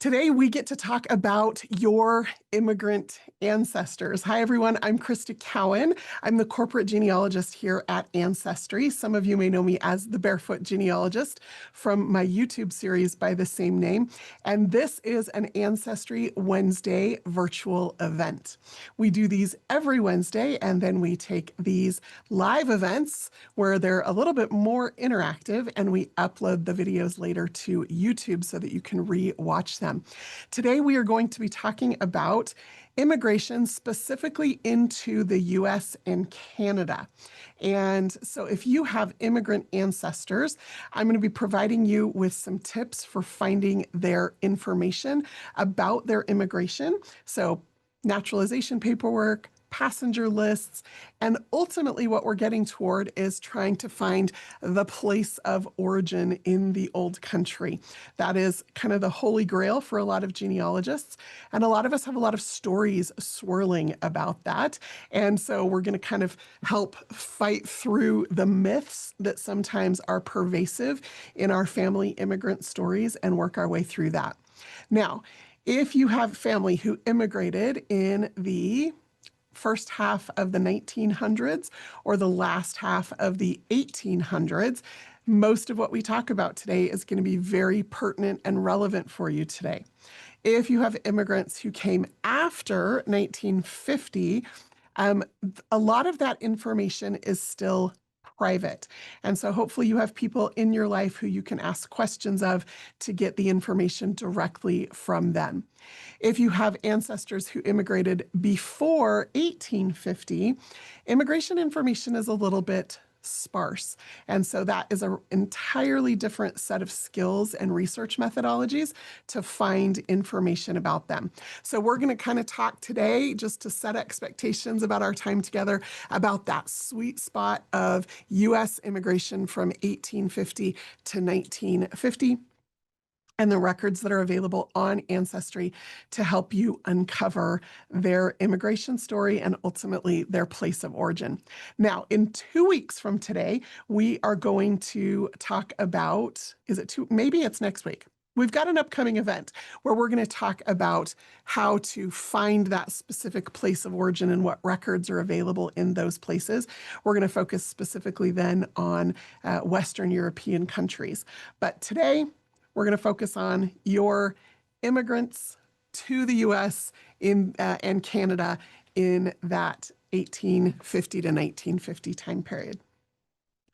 Today, we get to talk about your immigrant ancestors. Hi, everyone. I'm Krista Cowan. I'm the corporate genealogist here at Ancestry. Some of you may know me as the Barefoot Genealogist from my YouTube series by the same name. And this is an Ancestry Wednesday virtual event. We do these every Wednesday, and then we take these live events where they're a little bit more interactive, and we upload the videos later to YouTube so that you can re-watch them. Today, we are going to be talking about immigration specifically into the US and Canada. And so if you have immigrant ancestors, I'm going to be providing you with some tips for finding their information about their immigration. So naturalization paperwork, passenger lists, and ultimately what we're getting toward is trying to find the place of origin in the old country. That is kind of the holy grail for a lot of genealogists, and a lot of us have a lot of stories swirling about that. And so we're going to kind of help fight through the myths that sometimes are pervasive in our family immigrant stories and work our way through that. Now, if you have family who immigrated in the first half of the 1900s or the last half of the 1800s, most of what we talk about today is going to be very pertinent and relevant for you today. If you have immigrants who came after 1950, a lot of that information is still private. And so hopefully you have people in your life who you can ask questions of to get the information directly from them. If you have ancestors who immigrated before 1850, immigration information is a little bit sparse. And so that is an entirely different set of skills and research methodologies to find information about them. So we're going to kind of talk today, just to set expectations about our time together, about that sweet spot of US immigration from 1850 to 1950. And the records that are available on Ancestry to help you uncover their immigration story and ultimately their place of origin. Now, in 2 weeks from today, we are going to talk about, maybe it's next week. We've got an upcoming event where we're going to talk about how to find that specific place of origin and what records are available in those places. We're going to focus specifically then on Western European countries. But today, we're going to focus on your immigrants to the US and Canada in that 1850 to 1950 time period.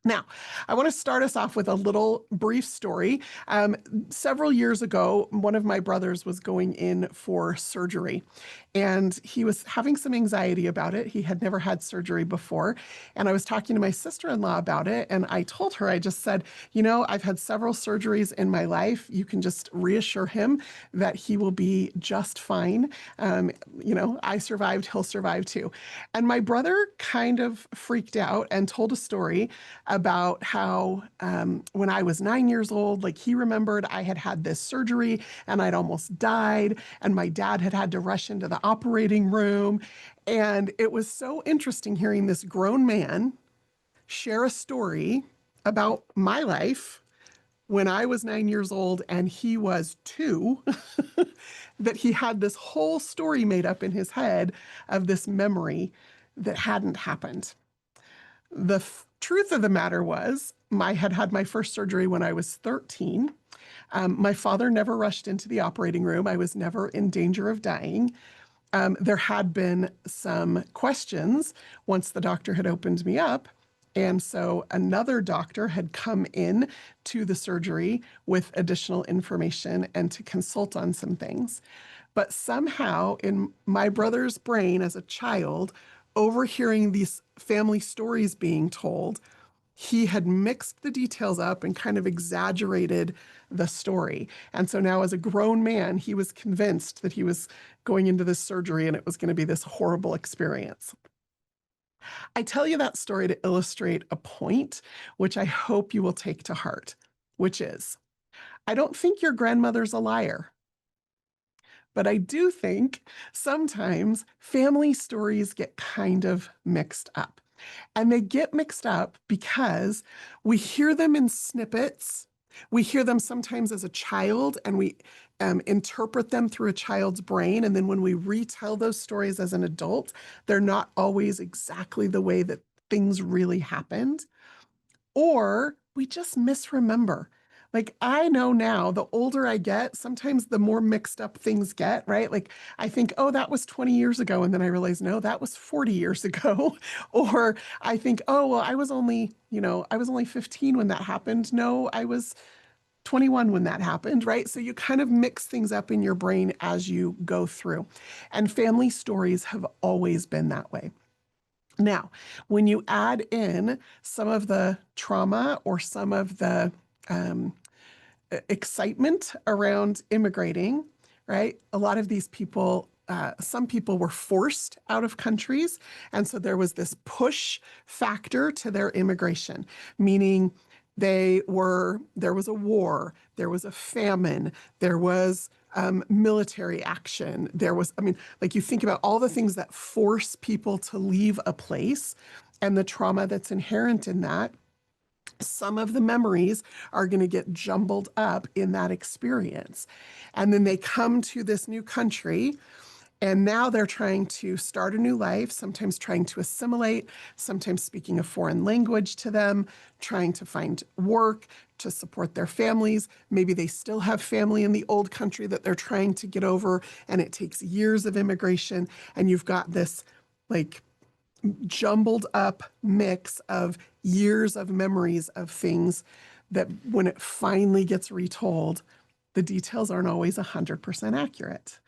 Now, I want to start us off with a little brief story. Several years ago, one of my brothers was going in for surgery, and he was having some anxiety about it. He had never had surgery before, and I was talking to my sister-in-law about it, and I told her, I just said, you know, I've had several surgeries in my life. You can just reassure him that he will be just fine. You know, I survived, he'll survive too. And my brother kind of freaked out and told a story about how when I was 9 years old, like he remembered I had had this surgery and I'd almost died, and my dad had to rush into the operating room. And it was so interesting hearing this grown man share a story about my life when I was 9 years old and he was 2, that he had this whole story made up in his head of this memory that hadn't happened. The truth of the matter was, I had had my first surgery when I was 13. My father never rushed into the operating room. I was never in danger of dying. There had been some questions once the doctor had opened me up. And so another doctor had come in to the surgery with additional information and to consult on some things. But somehow in my brother's brain as a child, overhearing these family stories being told, he had mixed the details up and kind of exaggerated the story. And so now as a grown man, he was convinced that he was going into this surgery and it was going to be this horrible experience. I tell you that story to illustrate a point, which I hope you will take to heart, which is, I don't think your grandmother's a liar. But I do think sometimes family stories get kind of mixed up. And they get mixed up because we hear them in snippets. We hear them sometimes as a child, and we interpret them through a child's brain. And then when we retell those stories as an adult, they're not always exactly the way that things really happened. Or we just misremember. Like I know now, the older I get, sometimes the more mixed up things get, right? Like I think, oh, that was 20 years ago. And then I realize, no, that was 40 years ago. Or I think, oh, well, I was only 15 when that happened. No, I was 21 when that happened, right? So you kind of mix things up in your brain as you go through. And family stories have always been that way. Now, when you add in some of the trauma or some of the um, excitement around immigrating, right? A lot of these people, some people were forced out of countries. And so there was this push factor to their immigration, meaning there was a war, there was a famine, there was military action. There was, I mean, like you think about all the things that force people to leave a place and the trauma that's inherent in that. Some of the memories are going to get jumbled up in that experience. And then they come to this new country and now they're trying to start a new life, sometimes trying to assimilate, sometimes speaking a foreign language to them, trying to find work to support their families. Maybe they still have family in the old country that they're trying to get over, and it takes years of immigration. And you've got this like jumbled up mix of years of memories of things that when it finally gets retold, the details aren't always 100% accurate.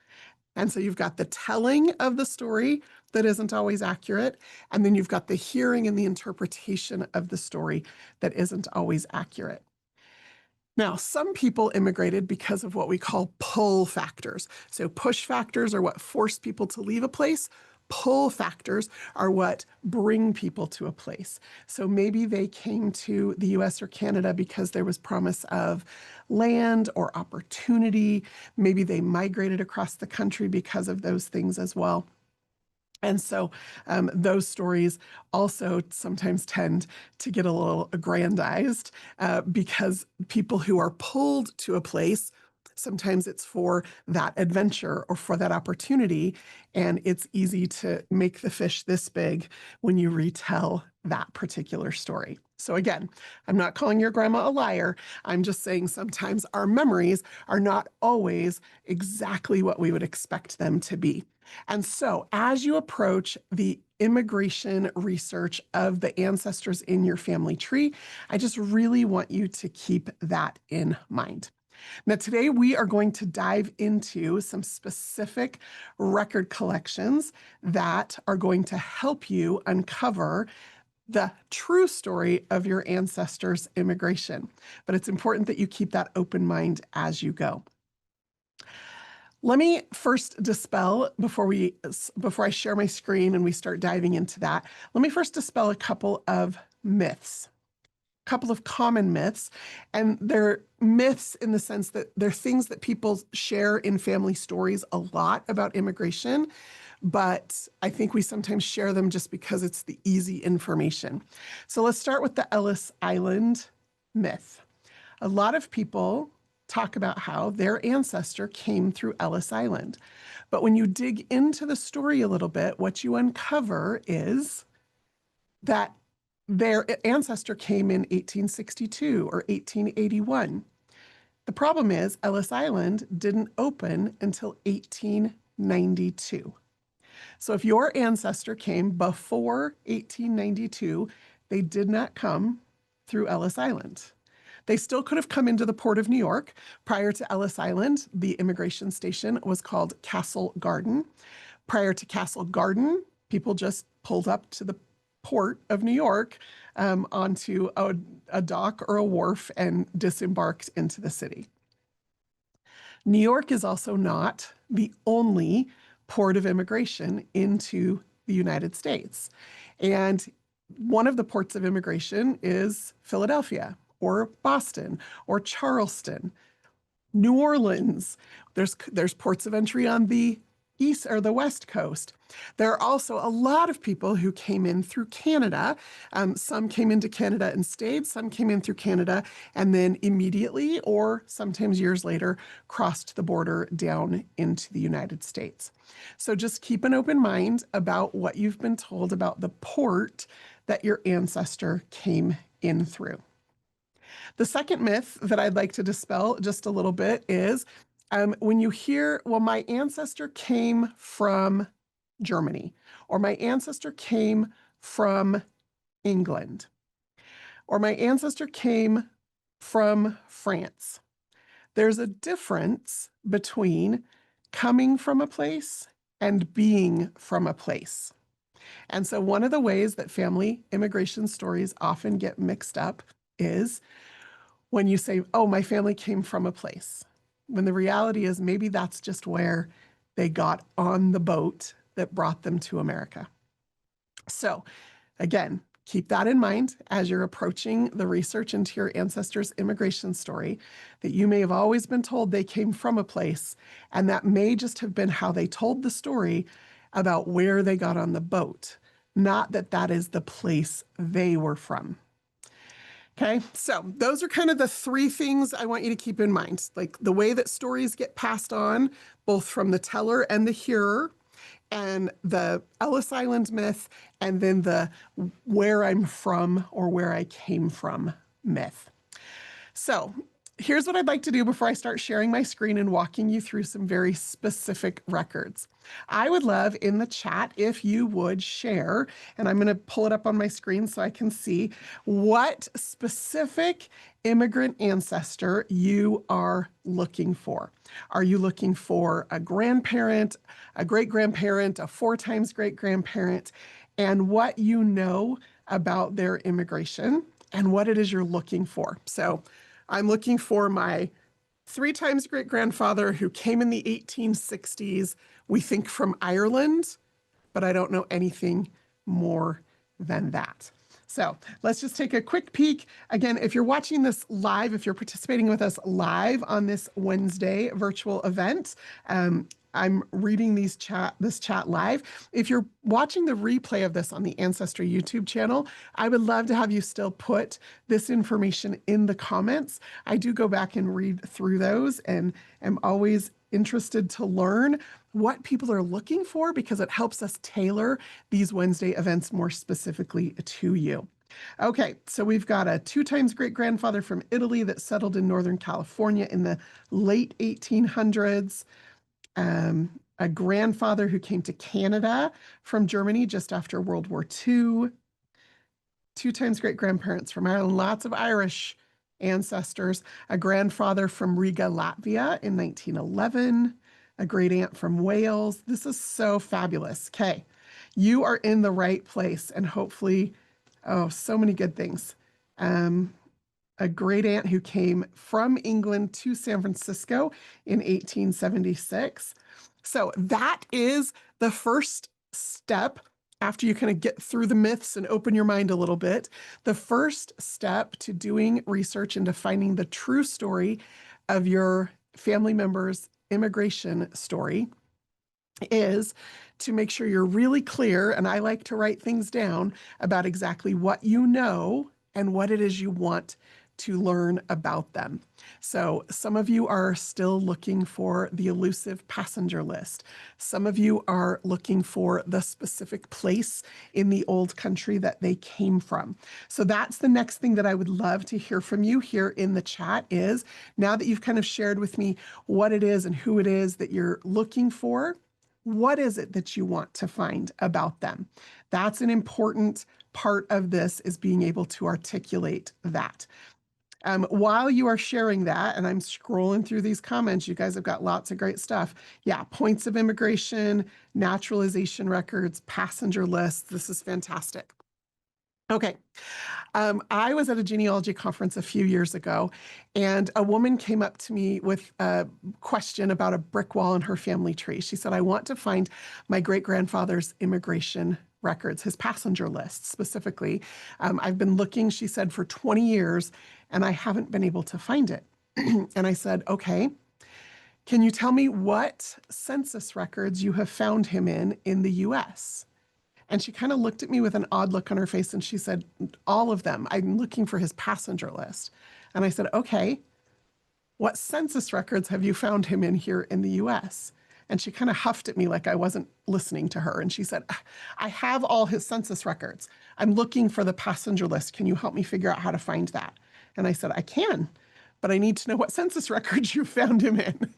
And so you've got the telling of the story that isn't always accurate. And then you've got the hearing and the interpretation of the story that isn't always accurate. Now, some people immigrated because of what we call pull factors. So push factors are what force people to leave a place. Pull factors are what bring people to a place. So maybe they came to the US or Canada because there was promise of land or opportunity. Maybe they migrated across the country because of those things as well. And so those stories also sometimes tend to get a little aggrandized because people who are pulled to a place, sometimes it's for that adventure or for that opportunity. And it's easy to make the fish this big when you retell that particular story. So again, I'm not calling your grandma a liar. I'm just saying sometimes our memories are not always exactly what we would expect them to be. And so as you approach the immigration research of the ancestors in your family tree, I just really want you to keep that in mind. Now, today we are going to dive into some specific record collections that are going to help you uncover the true story of your ancestors' immigration. But it's important that you keep that open mind as you go. Let me first dispel before I share my screen and we start diving into that. Let me first dispel a couple of myths. Couple of common myths, and they're myths in the sense that they're things that people share in family stories a lot about immigration, but I think we sometimes share them just because it's the easy information. So let's start with the Ellis Island myth. A lot of people talk about how their ancestor came through Ellis Island, but when you dig into the story a little bit, what you uncover is that their ancestor came in 1862 or 1881. The problem is Ellis Island didn't open until 1892. So if your ancestor came before 1892, they did not come through Ellis Island. They still could have come into the Port of New York. Prior to Ellis Island, the immigration station was called Castle Garden. Prior to Castle Garden, people just pulled up to the Port of New York onto a dock or a wharf and disembarked into the city. New York is also not the only port of immigration into the United States. And one of the ports of immigration is Philadelphia or Boston or Charleston, New Orleans. There's ports of entry on the east or the west coast. There are also a lot of people who came in through Canada. Some came into Canada and stayed, some came in through Canada and then immediately or sometimes years later crossed the border down into the United States. So just keep an open mind about what you've been told about the port that your ancestor came in through. The second myth that I'd like to dispel just a little bit is when you hear, well, my ancestor came from Germany, or my ancestor came from England, or my ancestor came from France. There's a difference between coming from a place and being from a place. And so one of the ways that family immigration stories often get mixed up is when you say, oh, my family came from a place, when the reality is maybe that's just where they got on the boat that brought them to America. So again, keep that in mind as you're approaching the research into your ancestors' immigration story, that you may have always been told they came from a place, and that may just have been how they told the story about where they got on the boat, not that that is the place they were from. Okay, so those are kind of the three things I want you to keep in mind, like the way that stories get passed on, both from the teller and the hearer, and the Ellis Island myth, and then the where I'm from or where I came from myth. So here's what I'd like to do before I start sharing my screen and walking you through some very specific records. I would love in the chat if you would share, and I'm going to pull it up on my screen so I can see what specific immigrant ancestor you are looking for. Are you looking for a grandparent, a great-grandparent, a 4 times great-grandparent, and what you know about their immigration and what it is you're looking for? So I'm looking for my 3 times great-grandfather who came in the 1860s, we think from Ireland, but I don't know anything more than that. So let's just take a quick peek. Again, if you're watching this live, if you're participating with us live on this Wednesday virtual event, I'm reading this chat live. If you're watching the replay of this on the Ancestry YouTube channel, I would love to have you still put this information in the comments. I do go back and read through those and am always interested to learn what people are looking for because it helps us tailor these Wednesday events more specifically to you. Okay, so we've got a 2 times great-grandfather from Italy that settled in Northern California in the late 1800s. A grandfather who came to Canada from Germany just after World War II. 2 times great-grandparents from Ireland, lots of Irish ancestors. A grandfather from Riga, Latvia in 1911. A great-aunt from Wales. This is so fabulous. Okay, you are in the right place and hopefully, oh, so many good things. A great-aunt who came from England to San Francisco in 1876. So that is the first step after you kind of get through the myths and open your mind a little bit. The first step to doing research into finding the true story of your family member's immigration story is to make sure you're really clear, and I like to write things down about exactly what you know and what it is you want to learn about them. So some of you are still looking for the elusive passenger list. Some of you are looking for the specific place in the old country that they came from. So that's the next thing that I would love to hear from you here in the chat is, now that you've kind of shared with me what it is and who it is that you're looking for, what is it that you want to find about them? That's an important part of this, is being able to articulate that. While you are sharing that, and I'm scrolling through these comments, you guys have got lots of great stuff. Yeah, points of immigration, naturalization records, passenger lists. This is fantastic. Okay. I was at a genealogy conference a few years ago, and a woman came up to me with a question about a brick wall in her family tree. She said, I want to find my great-grandfather's immigration records, his passenger list specifically. I've been looking, she said, for 20 years, and I haven't been able to find it. And I said, okay, Can you tell me what census records you have found him in the US? And she kind of looked at me with an odd look on her face and she said, all of them. I'm looking for his passenger list. And I said, okay, what census records have you found him in here in the US? And she kind of huffed at me like I wasn't listening to her. And she said, I have all his census records. I'm looking for the passenger list. Can you help me figure out how to find that? And I said, I can, but I need to know what census records you found him in.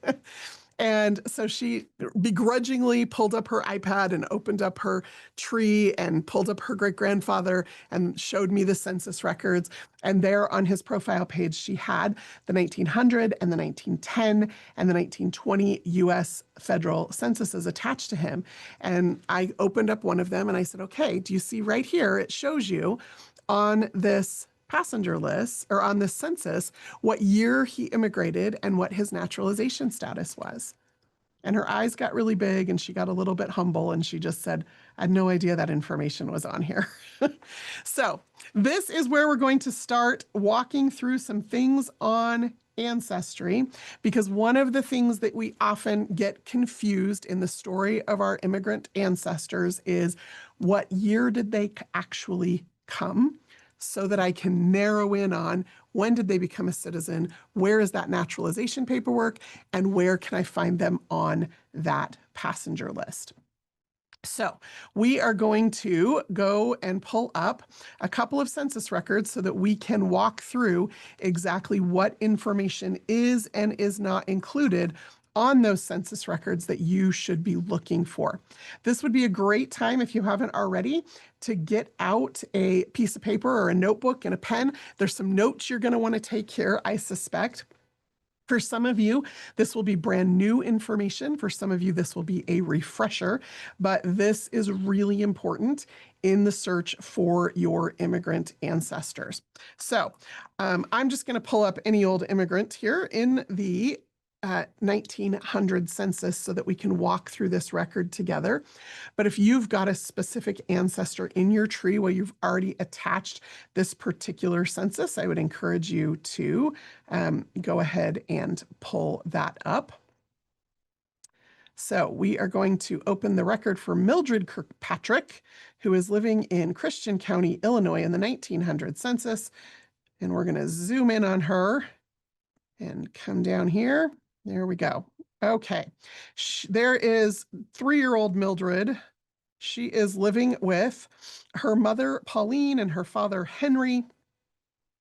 And so she begrudgingly pulled up her iPad and opened up her tree and pulled up her great-grandfather and showed me the census records. And there on his profile page, she had the 1900 and the 1910 and the 1920 US federal censuses attached to him. And I opened up one of them and I said, okay, do you see right here? It shows you on this passenger list or on this census what year he immigrated and what his naturalization status was. And her eyes got really big and she got a little bit humble and she just said, I had no idea that information was on here. So this is where we're going to start walking through some things on Ancestry, because one of the things that we often get confused in the story of our immigrant ancestors is what year did they actually come? So that I can narrow in on when did they become a citizen, where is that naturalization paperwork, and where can I find them on that passenger list. So we are going to go and pull up a couple of census records so that we can walk through exactly what information is and is not included on those census records that you should be looking for. This would be a great time, if you haven't already, to get out a piece of paper or a notebook and a pen. There's some notes you're going to want to take here, I suspect. For some of you, this will be brand new information. For some of you, this will be a refresher, but this is really important in the search for your immigrant ancestors. So I'm just going to pull up any old immigrant here in the 1900 census so that we can walk through this record together. But if you've got a specific ancestor in your tree where you've already attached this particular census, I would encourage you to go ahead and pull that up. So we are going to open the record for Mildred Kirkpatrick, who is living in Christian County, Illinois in the 1900 census. And we're going to zoom in on her and come down here. There we go. Okay. There is 3-year-old Mildred. She is living with her mother, Pauline, and her father, Henry.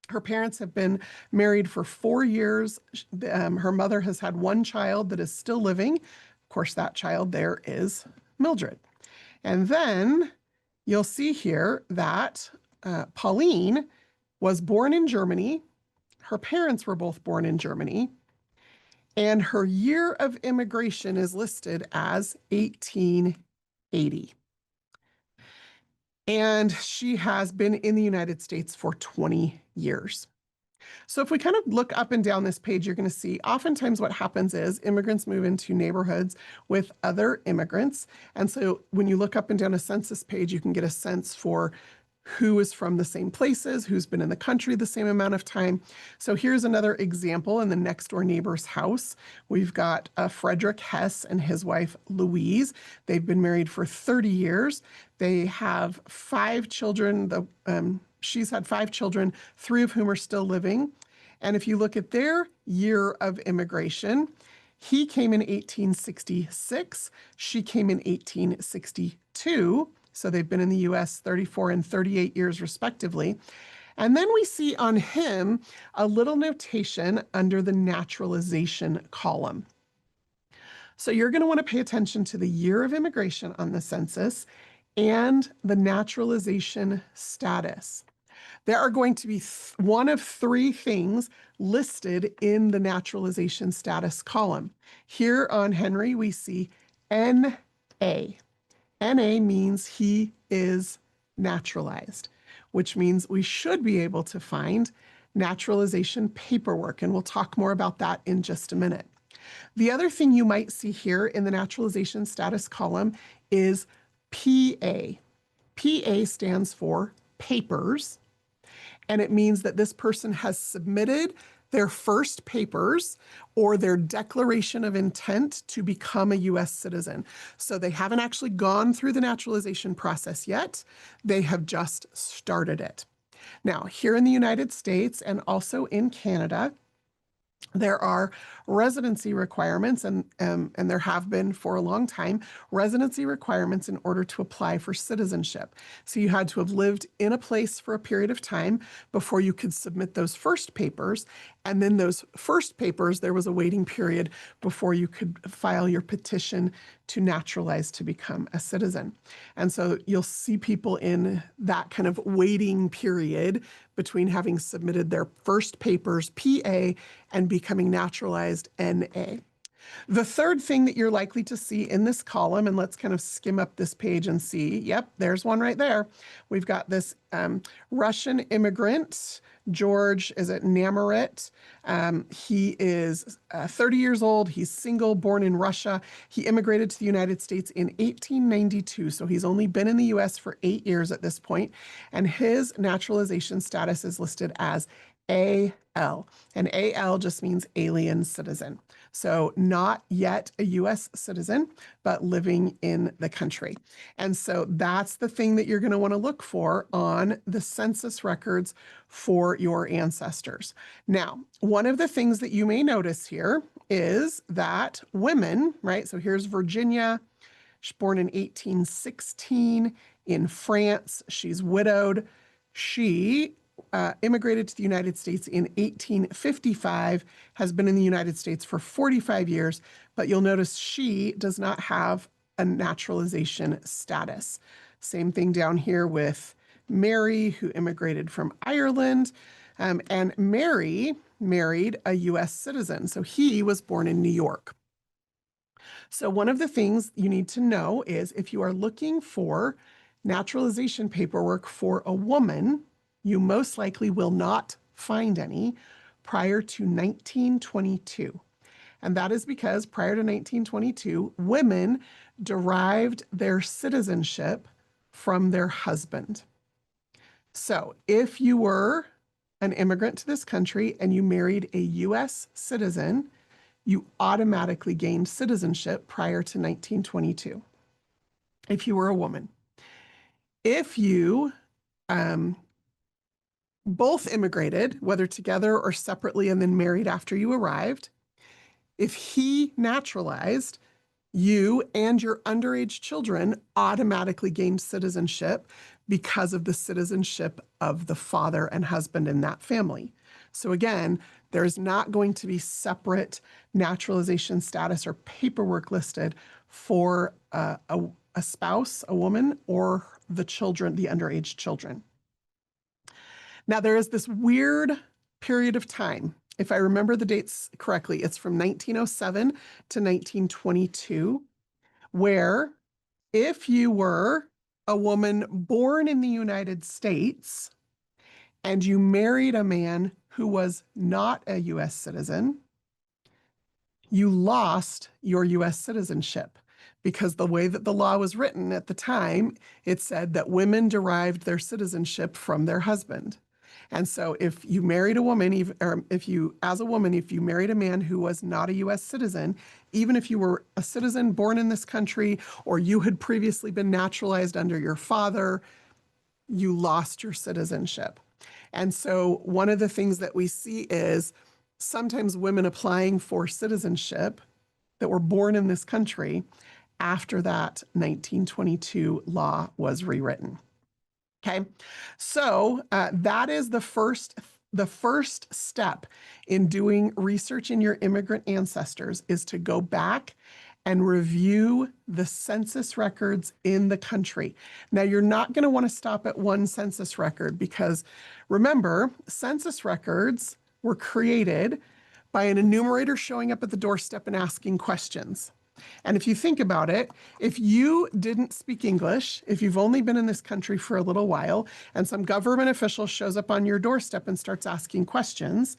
Her parents have been married for 4 years. Her mother has had one child that is still living. Of course, that child there is Mildred. And then you'll see here that Pauline was born in Germany. Her parents were both born in Germany. And her year of immigration is listed as 1880. And she has been in the United States for 20 years. So if we kind of look up and down this page, you're going to see oftentimes what happens is immigrants move into neighborhoods with other immigrants. And so when you look up and down a census page, you can get a sense for who is from the same places, who's been in the country the same amount of time. So here's another example in the next door neighbor's house. We've got Frederick Hess and his wife, Louise. They've been married for 30 years. They have 5 children. She's had 5 children, 3 of whom are still living. And if you look at their year of immigration, he came in 1866. She came in 1862. So they've been in the US 34 and 38 years respectively. And then we see on him a little notation under the naturalization column. So you're going to want to pay attention to the year of immigration on the census and the naturalization status. There are going to be one of 3 things listed in the naturalization status column. Here on Henry, we see NA. NA means he is naturalized, which means we should be able to find naturalization paperwork, and we'll talk more about that in just a minute. The other thing you might see here in the naturalization status column is PA. PA stands for papers, and it means that this person has submitted their first papers or their declaration of intent to become a U.S. citizen. So they haven't actually gone through the naturalization process yet. They have just started it. Now, here in the United States and also in Canada, there are residency requirements, and there have been for a long time, residency requirements in order to apply for citizenship. So you had to have lived in a place for a period of time before you could submit those first papers. And then those first papers, there was a waiting period before you could file your petition to naturalize to become a citizen. And so you'll see people in that kind of waiting period between having submitted their first papers, PA, and becoming naturalized, NA. The third thing that you're likely to see in this column, and let's kind of skim up this page and see, yep, there's one right there. We've got this Russian immigrant, George, is it Namorit? He is 30 years old. He's single, born in Russia. He immigrated to the United States in 1892, so he's only been in the U.S. for 8 years at this point, and his naturalization status is listed as AL, and AL just means alien citizen. So not yet a U.S. citizen, but living in the country. And so that's the thing that you're going to want to look for on the census records for your ancestors. Now, one of the things that you may notice here is that women, right? So here's Virginia. She's born in 1816 in France. She's widowed. She immigrated to the United States in 1855, has been in the United States for 45 years, but you'll notice she does not have a naturalization status. Same thing down here with Mary, who immigrated from Ireland, and Mary married a U.S. citizen, so he was born in New York. So one of the things you need to know is if you are looking for naturalization paperwork for a woman, you most likely will not find any prior to 1922. And that is because prior to 1922, women derived their citizenship from their husband. So if you were an immigrant to this country and you married a U.S. citizen, you automatically gained citizenship prior to 1922, if you were a woman. If you both immigrated, whether together or separately, and then married after you arrived, if he naturalized, you and your underage children automatically gained citizenship because of the citizenship of the father and husband in that family. So again, there's not going to be separate naturalization status or paperwork listed for a spouse, a woman, or the children, the underage children. Now, there is this weird period of time. If I remember the dates correctly, it's from 1907 to 1922, where if you were a woman born in the United States and you married a man who was not a U.S. citizen, you lost your U.S. citizenship, because the way that the law was written at the time, it said that women derived their citizenship from their husband. And so if you married a woman, or if you married a man who was not a U.S. citizen, even if you were a citizen born in this country, or you had previously been naturalized under your father, you lost your citizenship. And so one of the things that we see is sometimes women applying for citizenship that were born in this country after that 1922 law was rewritten. Okay, so that is the first step in doing research in your immigrant ancestors, is to go back and review the census records in the country. Now, you're not going to want to stop at one census record, because remember, census records were created by an enumerator showing up at the doorstep and asking questions. And if you think about it, if you didn't speak English, if you've only been in this country for a little while, and some government official shows up on your doorstep and starts asking questions,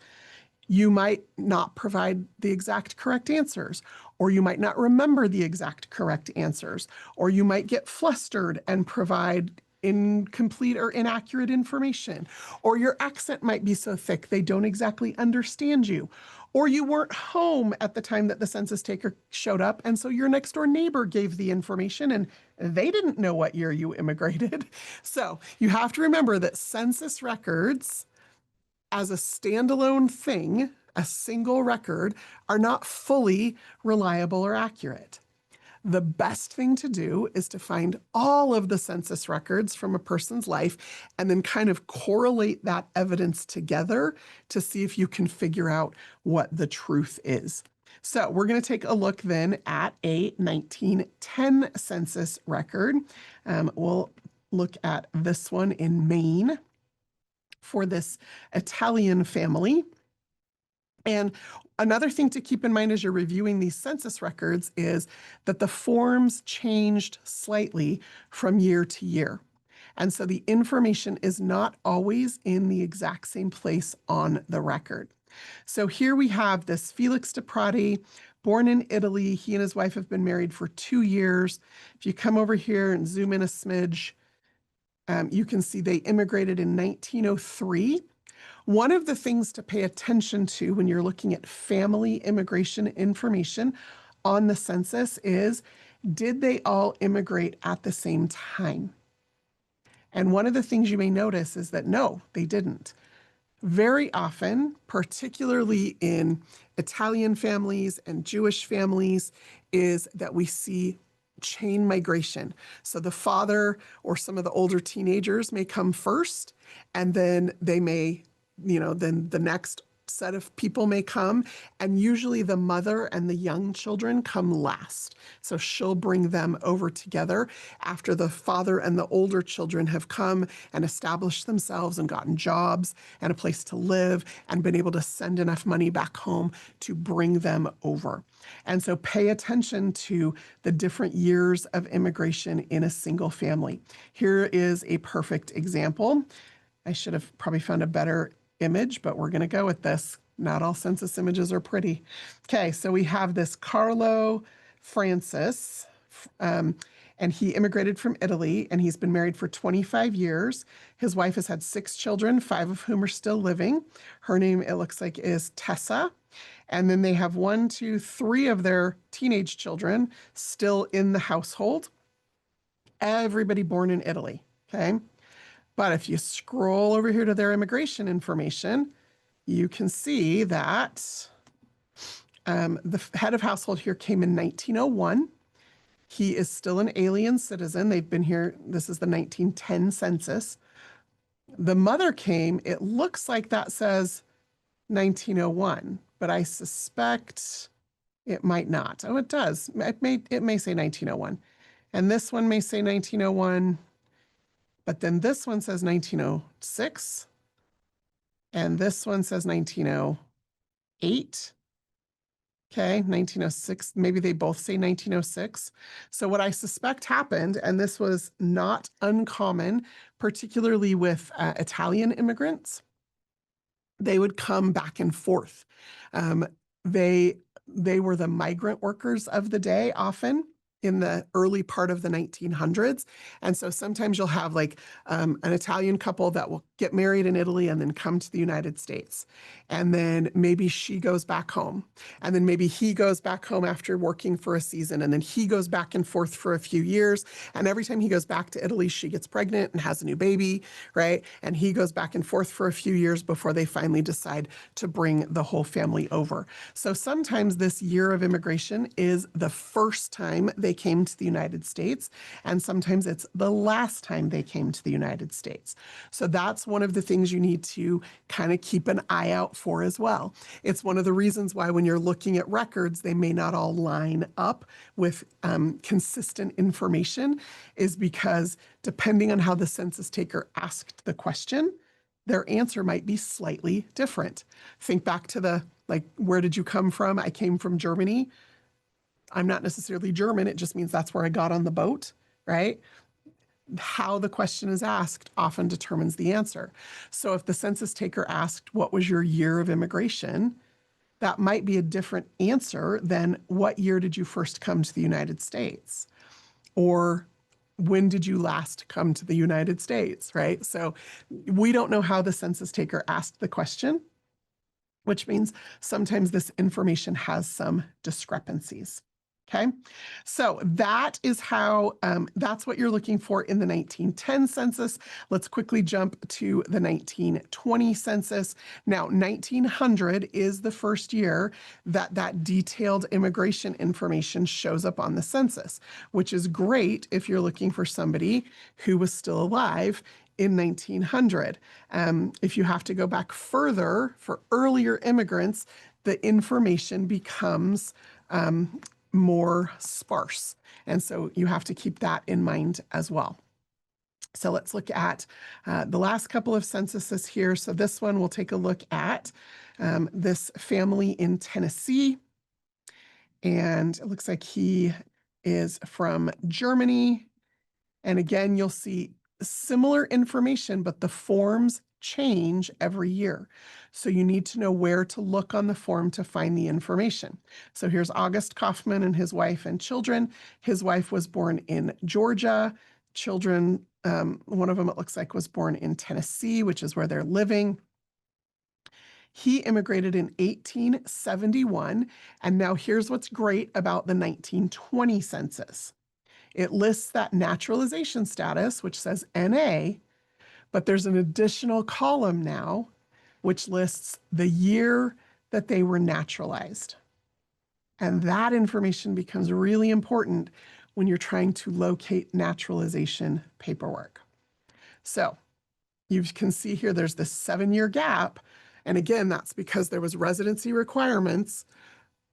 you might not provide the exact correct answers, or you might not remember the exact correct answers, or you might get flustered and provide incomplete or inaccurate information, or your accent might be so thick they don't exactly understand you, or you weren't home at the time that the census taker showed up, and so your next door neighbor gave the information and they didn't know what year you immigrated. So you have to remember that census records as a standalone thing, a single record, are not fully reliable or accurate. The best thing to do is to find all of the census records from a person's life and then kind of correlate that evidence together to see if you can figure out what the truth is. So we're going to take a look then at a 1910 census record. We'll look at this one in Maine for this Italian family. And another thing to keep in mind as you're reviewing these census records is that the forms changed slightly from year to year. And so the information is not always in the exact same place on the record. So here we have this Felix de Prati, born in Italy. He and his wife have been married for 2 years. If you come over here and zoom in a smidge, you can see they immigrated in 1903. One of the things to pay attention to when you're looking at family immigration information on the census is, did they all immigrate at the same time? And one of the things you may notice is that no, they didn't. Very often, particularly in Italian families and Jewish families, is that we see chain migration. So the father or some of the older teenagers may come first, and then they may, then the next set of people may come, and usually the mother and the young children come last. So she'll bring them over together after the father and the older children have come and established themselves and gotten jobs and a place to live and been able to send enough money back home to bring them over. And so pay attention to the different years of immigration in a single family. Here is a perfect example. I should have probably found a better image, but we're going to go with this. Not all census images are pretty. Okay, so we have this Carlo Francis, and he immigrated from Italy, and he's been married for 25 years. His wife has had 6 children, 5 of whom are still living. Her name, it looks like, is Tessa. And then they have 1, 2, 3 of their teenage children still in the household. Everybody born in Italy, okay? But if you scroll over here to their immigration information, you can see that the head of household here came in 1901. He is still an alien citizen. They've been here. This is the 1910 census. The mother came, it looks like that says 1901, but I suspect it might not. Oh, it does. It may say 1901. And this one may say 1901. But then this one says 1906, and this one says 1908. Okay, 1906, maybe they both say 1906. So what I suspect happened, and this was not uncommon, particularly with Italian immigrants, they would come back and forth. They were the migrant workers of the day often, in the early part of the 1900s. And so sometimes you'll have like an Italian couple that will get married in Italy and then come to the United States. And then maybe she goes back home. And then maybe he goes back home after working for a season. And then he goes back and forth for a few years. And every time he goes back to Italy, she gets pregnant and has a new baby, right? And he goes back and forth for a few years before they finally decide to bring the whole family over. So sometimes this year of immigration is the first time they came to the United States, and sometimes it's the last time they came to the United States. So that's one of the things you need to kind of keep an eye out for as well. It's one of the reasons why when you're looking at records, they may not all line up with consistent information, is because depending on how the census taker asked the question, their answer might be slightly different. Think back to the, like, where did you come from? I came from Germany. I'm not necessarily German. It just means that's where I got on the boat, right? How the question is asked often determines the answer. So if the census taker asked, what was your year of immigration? That might be a different answer than what year did you first come to the United States? Or when did you last come to the United States, right? So we don't know how the census taker asked the question, which means sometimes this information has some discrepancies. Okay, so that is how, that's what you're looking for in the 1910 census. Let's quickly jump to the 1920 census. Now, 1900 is the first year that that detailed immigration information shows up on the census, which is great if you're looking for somebody who was still alive in 1900. If you have to go back further for earlier immigrants, the information becomes more sparse. And so you have to keep that in mind as well. So let's look at the last couple of censuses here. So this one, we'll take a look at this family in Tennessee. And it looks like he is from Germany. And again, you'll see similar information, but the forms change every year. So you need to know where to look on the form to find the information. So here's August Kaufman and his wife and children. His wife was born in Georgia. Children, one of them, it looks like, was born in Tennessee, which is where they're living. He immigrated in 1871. And now here's what's great about the 1920 census. It lists that naturalization status, which says NA, but there's an additional column now, which lists the year that they were naturalized. And that information becomes really important when you're trying to locate naturalization paperwork. So you can see here there's this 7-year gap. And again, that's because there was residency requirements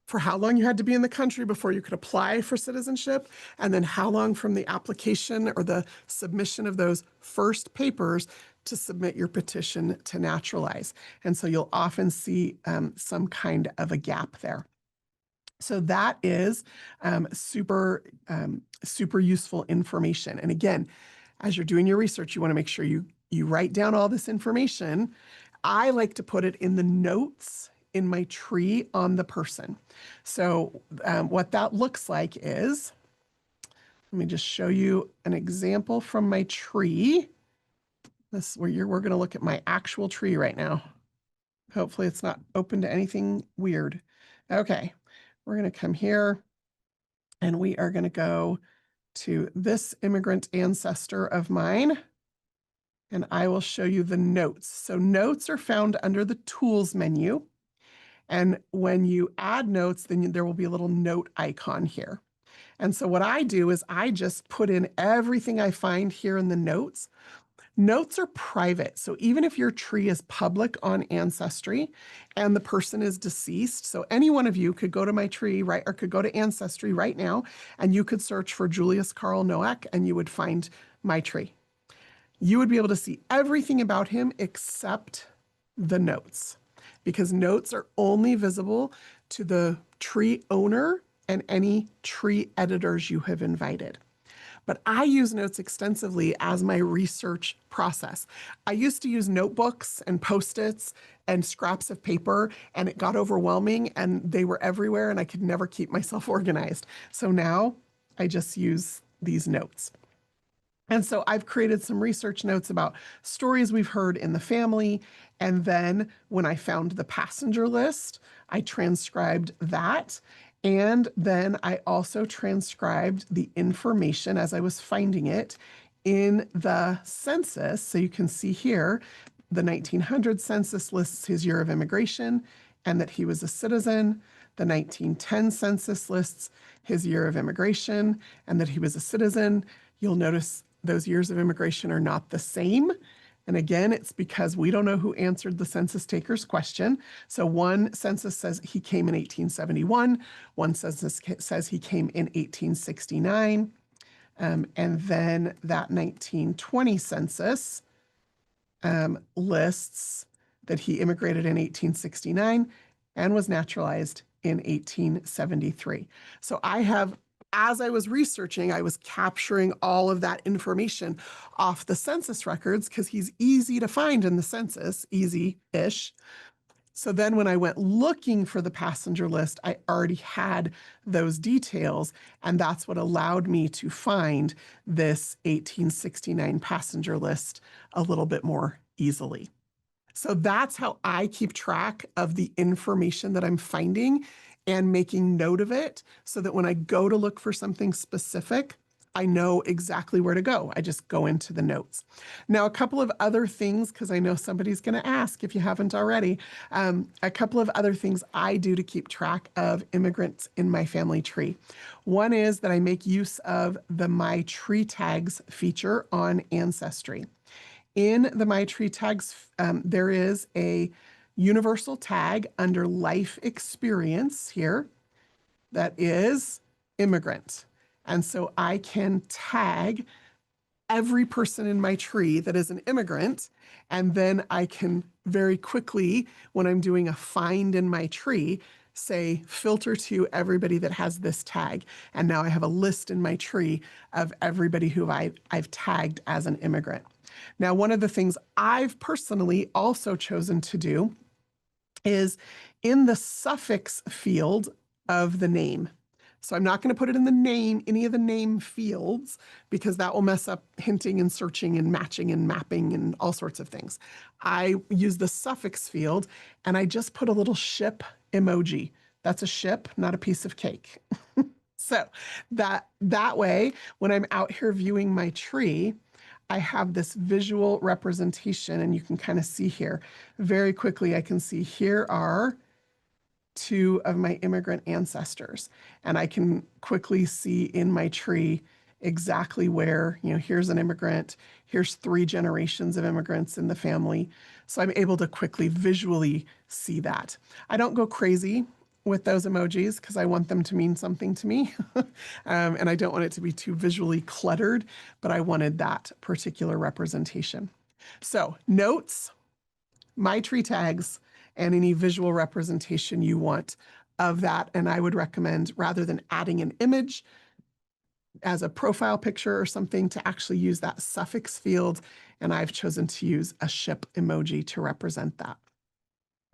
for how long you had to be in the country before you could apply for citizenship, and then how long from the application or the submission of those first papers to submit your petition to naturalize. And so you'll often see some kind of a gap there. So that is super useful information. And again, as you're doing your research, you want to make sure you write down all this information. I like to put it in the notes in my tree on the person. So what that looks like is, let me just show you an example from my tree. This we're going to look at my actual tree right now. Hopefully it's not open to anything weird. Okay, we're going to come here and we are going to go to this immigrant ancestor of mine. And I will show you the notes. So notes are found under the tools menu. And when you add notes, then there will be a little note icon here. And so what I do is I just put in everything I find here in the notes. Notes are private. So even if your tree is public on Ancestry and the person is deceased, so any one of you could go to my tree, right, or could go to Ancestry right now, and you could search for Julius Carl Nowak and you would find my tree. You would be able to see everything about him except the notes, because notes are only visible to the tree owner and any tree editors you have invited. But I use notes extensively as my research process. I used to use notebooks and Post-its and scraps of paper, and it got overwhelming and they were everywhere and I could never keep myself organized. So now I just use these notes. And so I've created some research notes about stories we've heard in the family. And then when I found the passenger list, I transcribed that. And then I also transcribed the information as I was finding it in the census. So you can see here, the 1900 census lists his year of immigration and that he was a citizen. The 1910 census lists his year of immigration and that he was a citizen. You'll notice those years of immigration are not the same. And again, it's because we don't know who answered the census taker's question. So one census says he came in 1871. One census says he came in 1869. And then that 1920 census lists that he immigrated in 1869 and was naturalized in 1873. So as I was researching, I was capturing all of that information off the census records because he's easy to find in the census, easy-ish. So then when I went looking for the passenger list, I already had those details, and that's what allowed me to find this 1869 passenger list a little bit more easily. So that's how I keep track of the information that I'm finding and making note of it so that when I go to look for something specific, I know exactly where to go. I just go into the notes. Now, a couple of other things, because I know somebody's going to ask if you haven't already, a couple of other things I do to keep track of immigrants in my family tree. One is that I make use of the My Tree Tags feature on Ancestry. In the My Tree Tags, there is a universal tag under life experience here that is immigrant. And so I can tag every person in my tree that is an immigrant. And then I can very quickly, when I'm doing a find in my tree, say filter to everybody that has this tag. And now I have a list in my tree of everybody who I've tagged as an immigrant. Now, one of the things I've personally also chosen to do is in the suffix field of the name. So I'm not going to put it in the name, any of the name fields, because that will mess up hinting and searching and matching and mapping and all sorts of things. I use the suffix field and I just put a little ship emoji. That's a ship, not a piece of cake. So that way, when I'm out here viewing my tree, I have this visual representation, and you can kind of see here very quickly. I can see here are two of my immigrant ancestors, and I can quickly see in my tree exactly where, here's an immigrant, here's 3 generations of immigrants in the family. So I'm able to quickly visually see that. I don't go crazy with those emojis because I want them to mean something to me. And I don't want it to be too visually cluttered, but I wanted that particular representation. So notes, My Tree Tags, and any visual representation you want of that. And I would recommend, rather than adding an image as a profile picture or something, to actually use that suffix field. And I've chosen to use a ship emoji to represent that.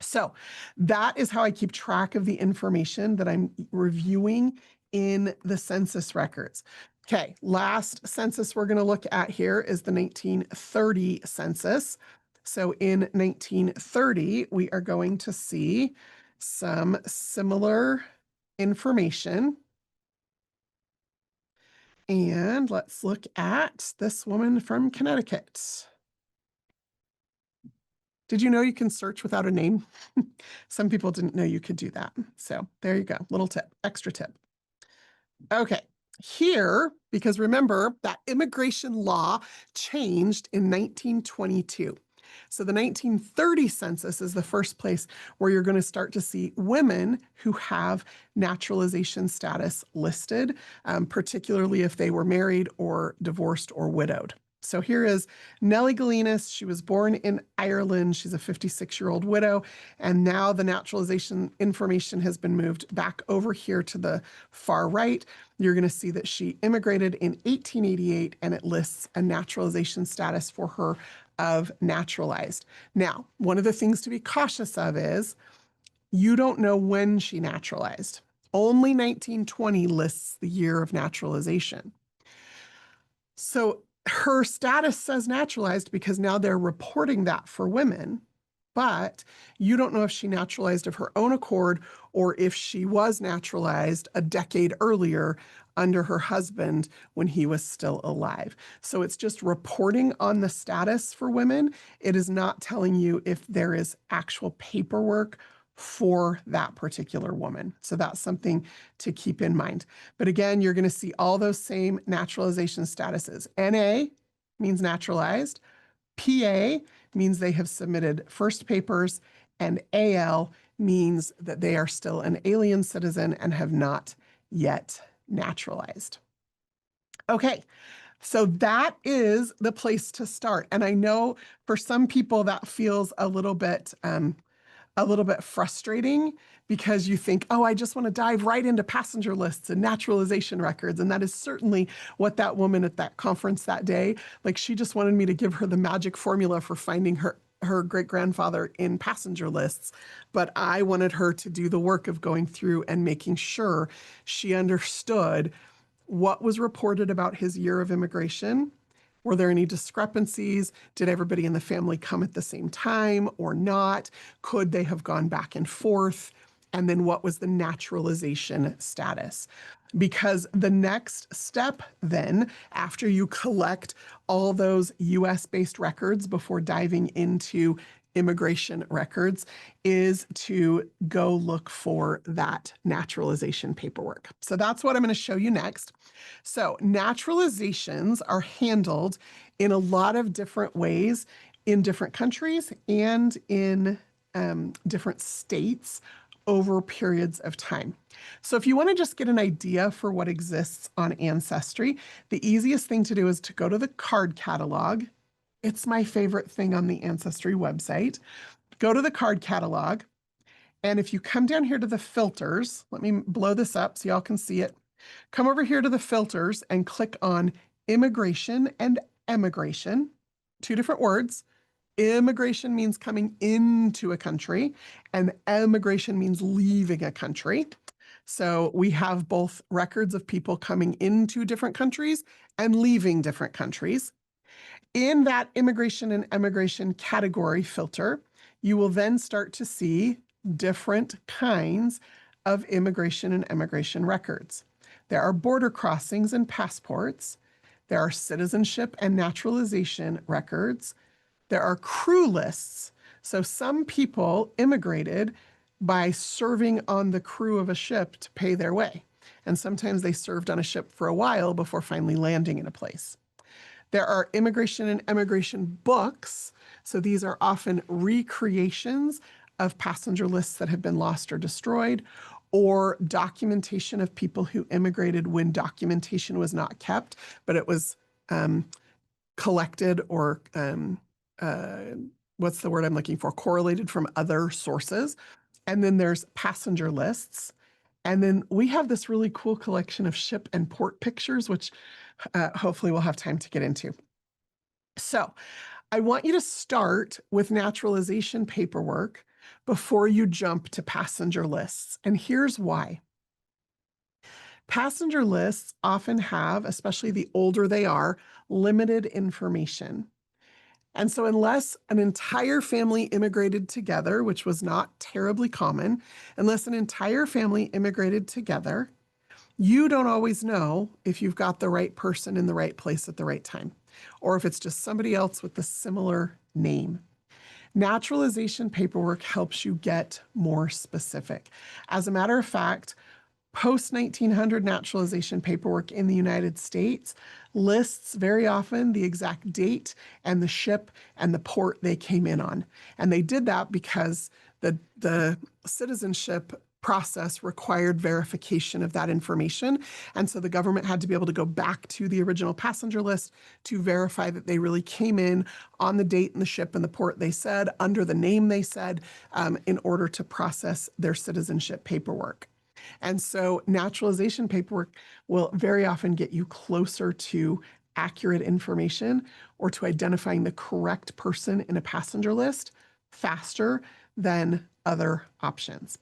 So that is how I keep track of the information that I'm reviewing in the census records. Okay, last census we're going to look at here is the 1930 census. So in 1930, we are going to see some similar information. And let's look at this woman from Connecticut. Did you know you can search without a name? Some people didn't know you could do that. So there you go, little tip, extra tip. Okay, here, because remember that immigration law changed in 1922. So the 1930 census is the first place where you're going to start to see women who have naturalization status listed, particularly if they were married or divorced or widowed. So here is Nellie Galinas. She was born in Ireland. She's a 56-year-old widow. And now the naturalization information has been moved back over here to the far right. You're going to see that she immigrated in 1888, and it lists a naturalization status for her of naturalized. Now, one of the things to be cautious of is you don't know when she naturalized. Only 1920 lists the year of naturalization. So her status says naturalized because now they're reporting that for women, but you don't know if she naturalized of her own accord or if she was naturalized a decade earlier under her husband when he was still alive. So it's just reporting on the status for women. It is not telling you if there is actual paperwork for that particular woman. So that's something to keep in mind. But again, you're going to see all those same naturalization statuses. NA means naturalized. PA means they have submitted first papers, and AL means that they are still an alien citizen and have not yet naturalized. Okay, so that is the place to start. And I know for some people that feels a little bit frustrating because you think, oh, I just want to dive right into passenger lists and naturalization records. And that is certainly what that woman at that conference that day, like she just wanted me to give her the magic formula for finding her her great-grandfather in passenger lists, but I wanted her to do the work of going through and making sure she understood what was reported about his year of immigration. Were there any discrepancies? Did everybody in the family come at the same time or not? Could they have gone back and forth? And then what was the naturalization status? Because the next step then, after you collect all those US-based records before diving into immigration records, is to go look for that naturalization paperwork. So that's what I'm going to show you next. So naturalizations are handled in a lot of different ways in different countries and in different states over periods of time. So if you want to just get an idea for what exists on Ancestry, the easiest thing to do is to go to the card catalog. It's my favorite thing on the Ancestry website. Go to the card catalog, and if you come down here to the filters, let me blow this up so y'all can see it. Come over here to the filters and click on immigration and emigration, two different words. Immigration means coming into a country, and emigration means leaving a country. So we have both records of people coming into different countries and leaving different countries. In that immigration and emigration category filter, you will then start to see different kinds of immigration and emigration records. There are border crossings and passports. There are citizenship and naturalization records. There are crew lists. So some people immigrated by serving on the crew of a ship to pay their way. And sometimes they served on a ship for a while before finally landing in a place. There are immigration and emigration books. So these are often recreations of passenger lists that have been lost or destroyed, or documentation of people who immigrated when documentation was not kept, but it was collected or what's the word I'm looking for? Correlated from other sources. And then there's passenger lists. And then we have this really cool collection of ship and port pictures, which hopefully we'll have time to get into. So I want you to start with naturalization paperwork before you jump to passenger lists. And here's why. Passenger lists often have, especially the older they are, limited information. And so unless an entire family immigrated together, which was not terribly common, unless an entire family immigrated together, you don't always know if you've got the right person in the right place at the right time, or if it's just somebody else with a similar name. Naturalization paperwork helps you get more specific. As a matter of fact, post-1900 naturalization paperwork in the United States lists very often the exact date and the ship and the port they came in on. And they did that because the citizenship process required verification of that information. And so the government had to be able to go back to the original passenger list to verify that they really came in on the date and the ship and the port they said, under the name they said, in order to process their citizenship paperwork. And so naturalization paperwork will very often get you closer to accurate information or to identifying the correct person in a passenger list faster than other options.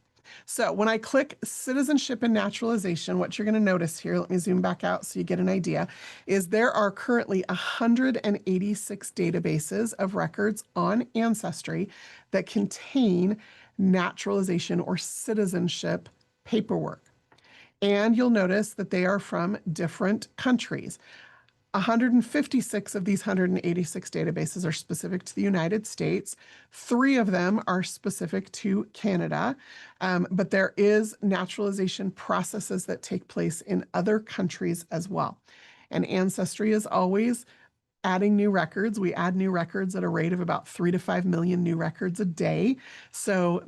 So when I click citizenship and naturalization, what you're going to notice here, let me zoom back out so you get an idea, is there are currently 186 databases of records on Ancestry that contain naturalization or citizenship paperwork. And you'll notice that they are from different countries. 156 of these 186 databases are specific to the United States. 3 of them are specific to Canada, but there is naturalization processes that take place in other countries as well. And Ancestry is always adding new records. We add new records at a rate of about 3 to 5 million new records a day. So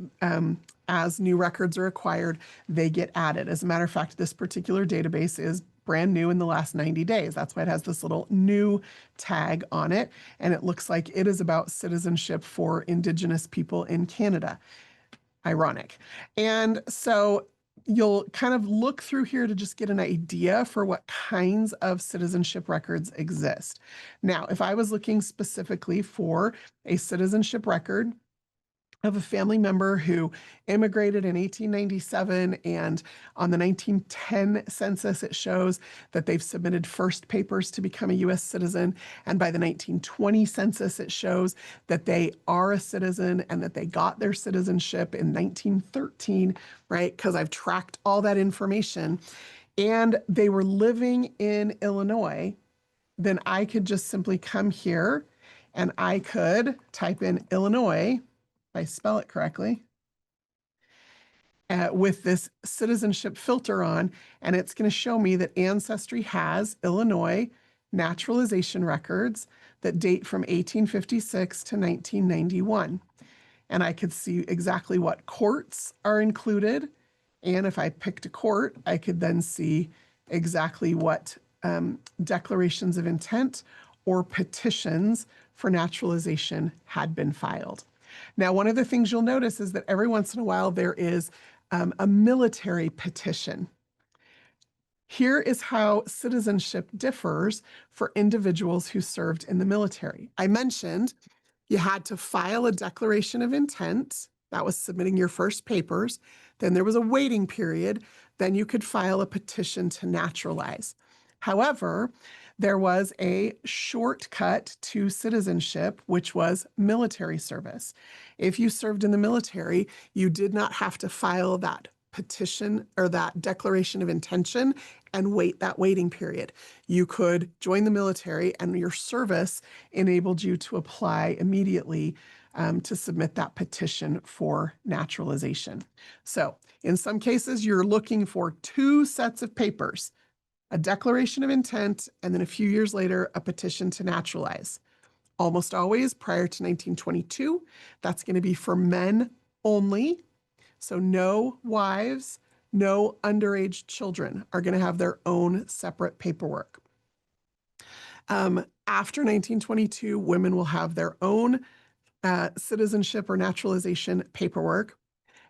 as new records are acquired, they get added. As a matter of fact, this particular database is brand new in the last 90 days. That's why it has this little new tag on it. And it looks like it is about citizenship for Indigenous people in Canada. Ironic. And so you'll kind of look through here to just get an idea for what kinds of citizenship records exist. Now, if I was looking specifically for a citizenship record of a family member who immigrated in 1897, and on the 1910 census, it shows that they've submitted first papers to become a US citizen. And by the 1920 census, it shows that they are a citizen and that they got their citizenship in 1913, right? Because I've tracked all that information. And they were living in Illinois, then I could just simply come here and I could type in Illinois, if I spell it correctly, with this citizenship filter on, and it's going to show me that Ancestry has Illinois naturalization records that date from 1856 to 1991. And I could see exactly what courts are included. And if I picked a court, I could then see exactly what declarations of intent or petitions for naturalization had been filed. Now, one of the things you'll notice is that every once in a while there is a military petition. Here is how citizenship differs for individuals who served in the military. I mentioned you had to file a declaration of intent. That was submitting your first papers. Then there was a waiting period. Then you could file a petition to naturalize. However, there was a shortcut to citizenship, which was military service. If you served in the military, you did not have to file that petition or that declaration of intention and wait that waiting period. You could join the military, and your service enabled you to apply immediately to submit that petition for naturalization. So in some cases, you're looking for two sets of papers: a declaration of intent, and then a few years later, a petition to naturalize. Almost always prior to 1922, that's going to be for men only. So no wives, no underage children are going to have their own separate paperwork. After 1922, women will have their own citizenship or naturalization paperwork.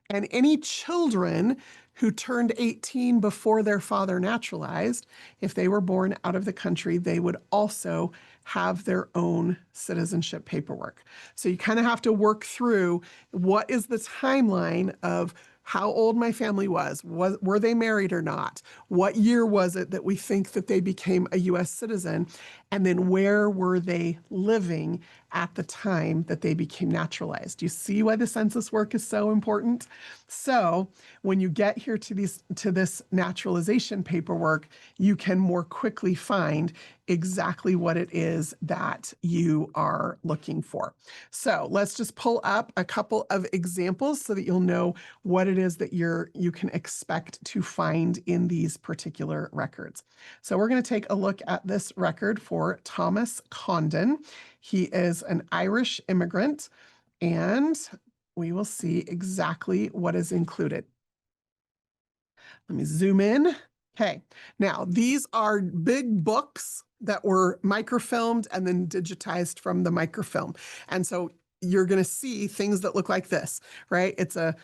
And any children who turned 18 before their father naturalized, if they were born out of the country, they would also have their own citizenship paperwork. So you kind of have to work through what is the timeline of how old my family was, were they married or not? What year was it that we think that they became a US citizen? And then where were they living at the time that they became naturalized? Do you see why the census work is so important? So when you get here to this naturalization paperwork, you can more quickly find exactly what it is that you are looking for. So let's just pull up a couple of examples so that you'll know what it is that you can expect to find in these particular records. So we're going to take a look at this record for Thomas Condon. He is an Irish immigrant, and we will see exactly what is included. Let me zoom in. Okay, now these are big books that were microfilmed and then digitized from the microfilm. And so you're going to see things that look like this, right? It's a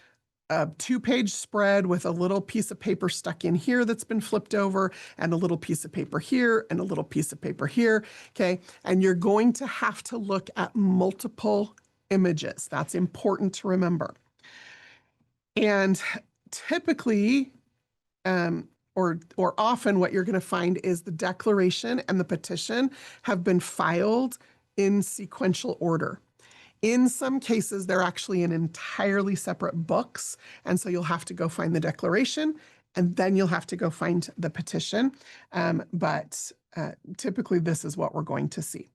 two-page spread with a little piece of paper stuck in here that's been flipped over, and a little piece of paper here, and a little piece of paper here, okay? And you're going to have to look at multiple images. That's important to remember. And typically, or often what you're going to find is the declaration and the petition have been filed in sequential order. In some cases, they're actually in entirely separate books, and so you'll have to go find the declaration, and then you'll have to go find the petition. But typically, this is what we're going to see.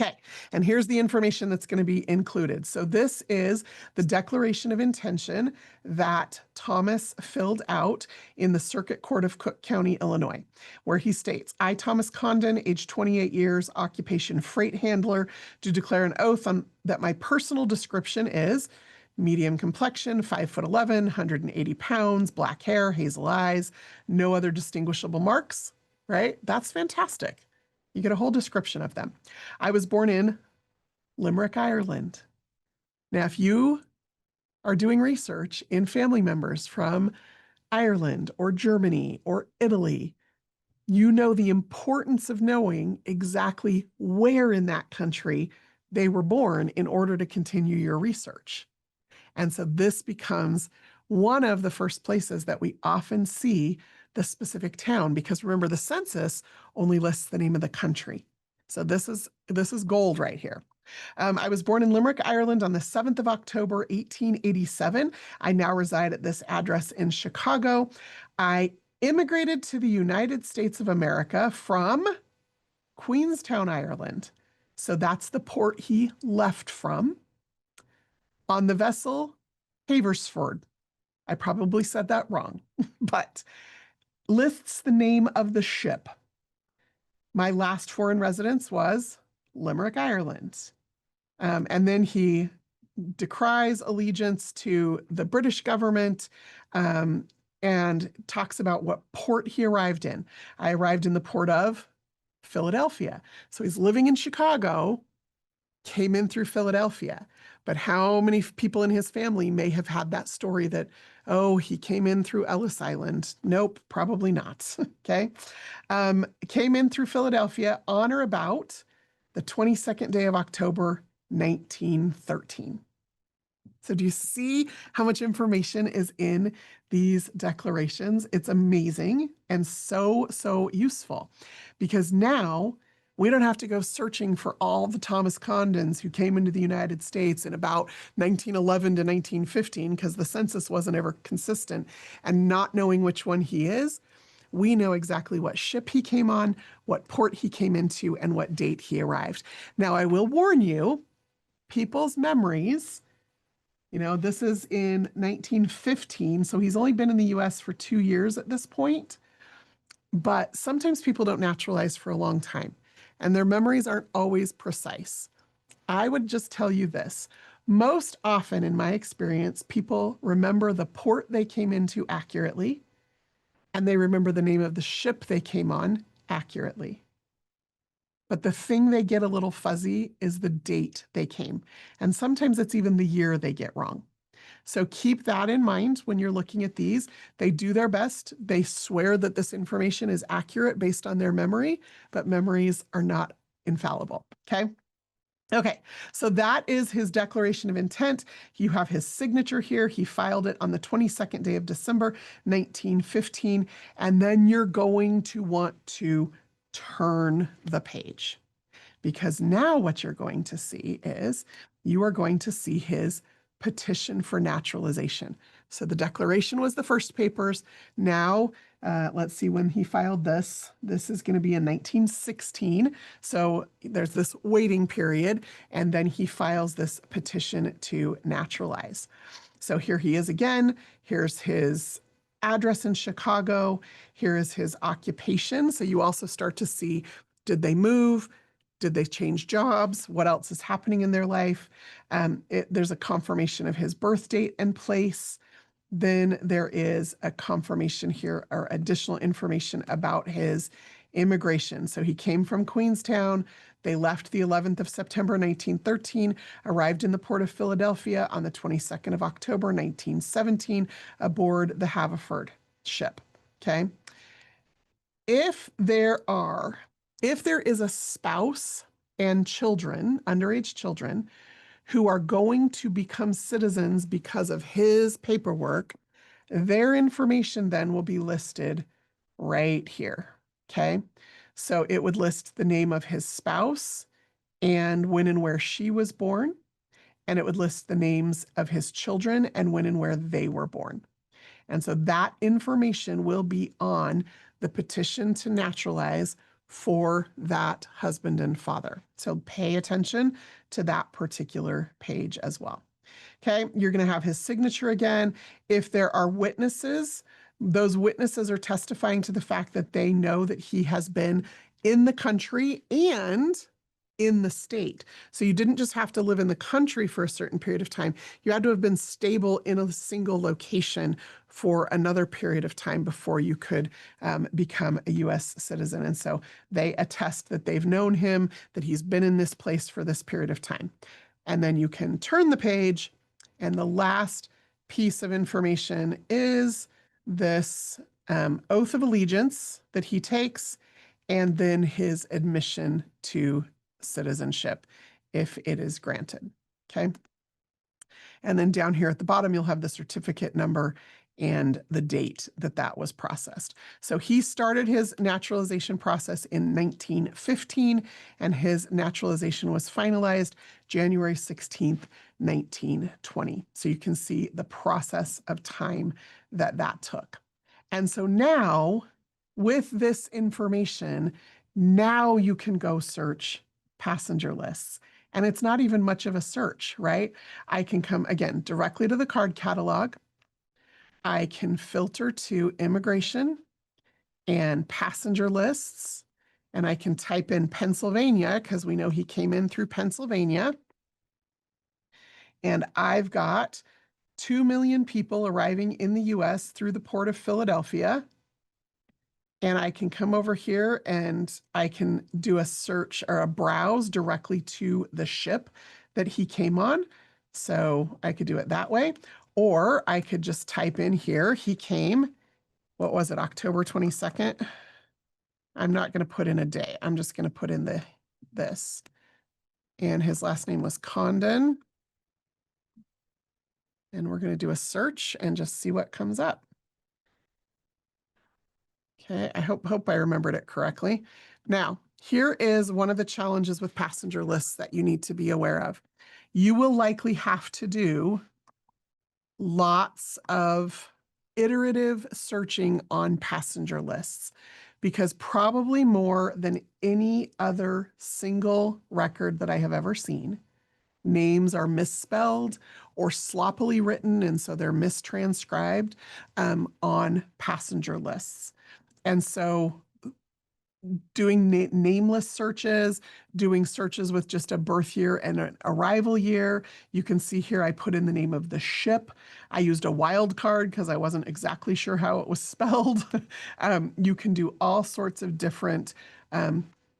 Okay, and here's the information that's going to be included. So this is the declaration of intention that Thomas filled out in the Circuit Court of Cook County, Illinois, where he states, I, Thomas Condon, age 28 years, occupation freight handler, do declare an oath that my personal description is medium complexion, 5'11", 180 pounds, black hair, hazel eyes, no other distinguishable marks, right? That's fantastic. You get a whole description of them. I was born in Limerick, Ireland. Now, if you are doing research in family members from Ireland or Germany or Italy, you know the importance of knowing exactly where in that country they were born in order to continue your research. And so this becomes one of the first places that we often see the specific town, because remember, the census only lists the name of the country. So this is gold right here. I was born in Limerick, Ireland on the 7th of October, 1887. I now reside at this address in Chicago. I immigrated to the United States of America from Queenstown, Ireland. So that's the port he left from. On the vessel, Haversford. I probably said that wrong, but lists the name of the ship. My last foreign residence was Limerick, Ireland. And then he decries allegiance to the British government and talks about what port he arrived in. I arrived in the port of Philadelphia. So he's living in Chicago, came in through Philadelphia. But how many people in his family may have had that story that, oh, he came in through Ellis Island? Nope, probably not. Okay. Came in through Philadelphia on or about the 22nd day of October, 1913. So do you see how much information is in these declarations? It's amazing and so, so useful, because now we don't have to go searching for all the Thomas Condons who came into the United States in about 1911 to 1915, because the census wasn't ever consistent, and not knowing which one he is. We know exactly what ship he came on, what port he came into, and what date he arrived. Now, I will warn you, people's memories, this is in 1915, so he's only been in the US for 2 years at this point. But sometimes people don't naturalize for a long time, and their memories aren't always precise. I would just tell you this. Most often, in my experience, people remember the port they came into accurately, and they remember the name of the ship they came on accurately. But the thing they get a little fuzzy is the date they came. And sometimes it's even the year they get wrong. So keep that in mind when you're looking at these. They do their best. They swear that this information is accurate based on their memory, but memories are not infallible. Okay. Okay, so that is his declaration of intent. You have his signature here. He filed it on the 22nd day of December, 1915. And then you're going to want to turn the page, because now what you're going to see is you are going to see his petition for naturalization. So the declaration was the first papers. Now, let's see when he filed this. This is going to be in 1916. So there's this waiting period, and then he files this petition to naturalize. So here he is again. Here's his address in Chicago. Here is his occupation. So you also start to see, did they move? Did they change jobs? What else is happening in their life? There's a confirmation of his birth date and place. Then there is a confirmation here, or additional information about his immigration. So he came from Queenstown. They left the 11th of September, 1913, arrived in the port of Philadelphia on the 22nd of October, 1917, aboard the Haverford ship. Okay. If there is a spouse and children, underage children, who are going to become citizens because of his paperwork, their information then will be listed right here. Okay. So it would list the name of his spouse and when and where she was born. And it would list the names of his children and when and where they were born. And so that information will be on the petition to naturalize for that husband and father. So pay attention to that particular page as well. Okay, you're going to have his signature again. If there are witnesses, those witnesses are testifying to the fact that they know that he has been in the country and in the state. So you didn't just have to live in the country for a certain period of time. You had to have been stable in a single location for another period of time before you could become a U.S. citizen. And so they attest that they've known him, that he's been in this place for this period of time. And then you can turn the page, and the last piece of information is this oath of allegiance that he takes, and then his admission to citizenship if it is granted. Okay. And then down here at the bottom, you'll have the certificate number and the date that that was processed. So he started his naturalization process in 1915, and his naturalization was finalized January 16th, 1920. So you can see the process of time that that took. And so now, with this information, now you can go search passenger lists. And it's not even much of a search, right? I can come, again, directly to the card catalog. I can filter to immigration and passenger lists, and I can type in Pennsylvania because we know he came in through Pennsylvania. And I've got 2 million people arriving in the US through the port of Philadelphia. And I can come over here and I can do a search or a browse directly to the ship that he came on. So I could do it that way. Or I could just type in here, he came, what was it, October 22nd? I'm not going to put in a day. I'm just going to put in this. And his last name was Condon. And we're going to do a search and just see what comes up. Okay, I hope I remembered it correctly. Now, here is one of the challenges with passenger lists that you need to be aware of. You will likely have to do lots of iterative searching on passenger lists because probably more than any other single record that I have ever seen, names are misspelled or sloppily written, and so they're mistranscribed on passenger lists. And so doing nameless searches, doing searches with just a birth year and an arrival year. You can see here I put in the name of the ship. I used a wild card because I wasn't exactly sure how it was spelled. You can do all sorts of different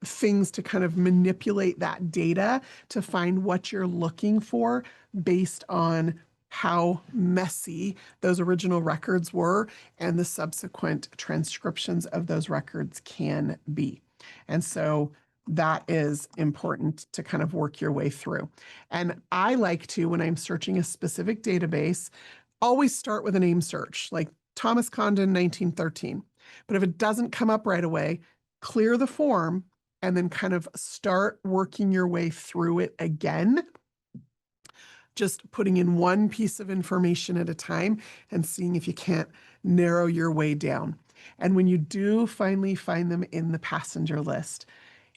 things to kind of manipulate that data to find what you're looking for based on how messy those original records were and the subsequent transcriptions of those records can be. And so that is important to kind of work your way through. And I like to, when I'm searching a specific database, always start with a name search, like Thomas Condon, 1913. But if it doesn't come up right away, clear the form and then kind of start working your way through it again, just putting in one piece of information at a time and seeing if you can't narrow your way down. And when you do finally find them in the passenger list,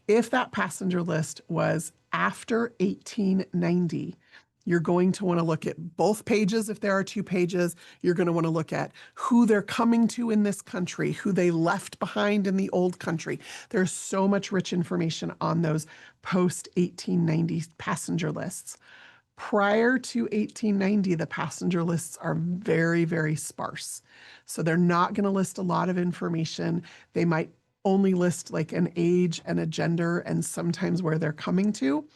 if that passenger list was after 1890, you're going to want to look at both pages if there are 2 pages. You're going to want to look at who they're coming to in this country, who they left behind in the old country. There's so much rich information on those post-1890 passenger lists. Prior to 1890, the passenger lists are very, very sparse. So they're not going to list a lot of information. They might only list like an age and a gender and sometimes where they're coming to.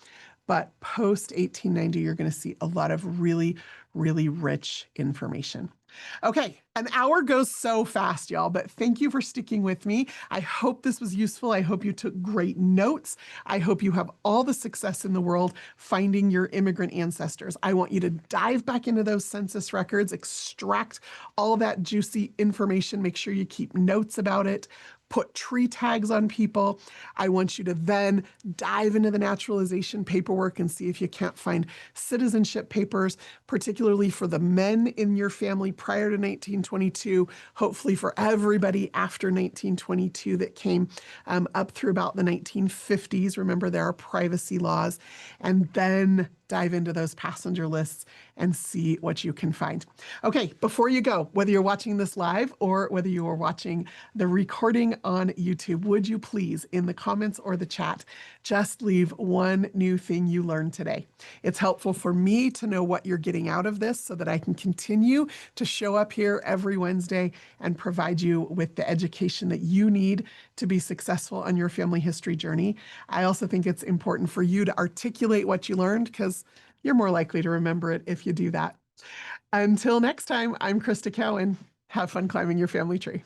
But post 1890, you're going to see a lot of really, really rich information. Okay, an hour goes so fast, y'all, but thank you for sticking with me. I hope this was useful. I hope you took great notes. I hope you have all the success in the world finding your immigrant ancestors. I want you to dive back into those census records, extract all of that juicy information, make sure you keep notes about it, put tree tags on people. I want you to then dive into the naturalization paperwork and see if you can't find citizenship papers, particularly for the men in your family prior to 1922, hopefully for everybody after 1922 that came up through about the 1950s. Remember, there are privacy laws. And then dive into those passenger lists and see what you can find. Okay, before you go, whether you're watching this live or whether you are watching the recording on YouTube, would you please, in the comments or the chat, just leave one new thing you learned today. It's helpful for me to know what you're getting out of this so that I can continue to show up here every Wednesday and provide you with the education that you need to be successful on your family history journey. I also think it's important for you to articulate what you learned because you're more likely to remember it if you do that. Until next time, I'm Krista Cowan. Have fun climbing your family tree.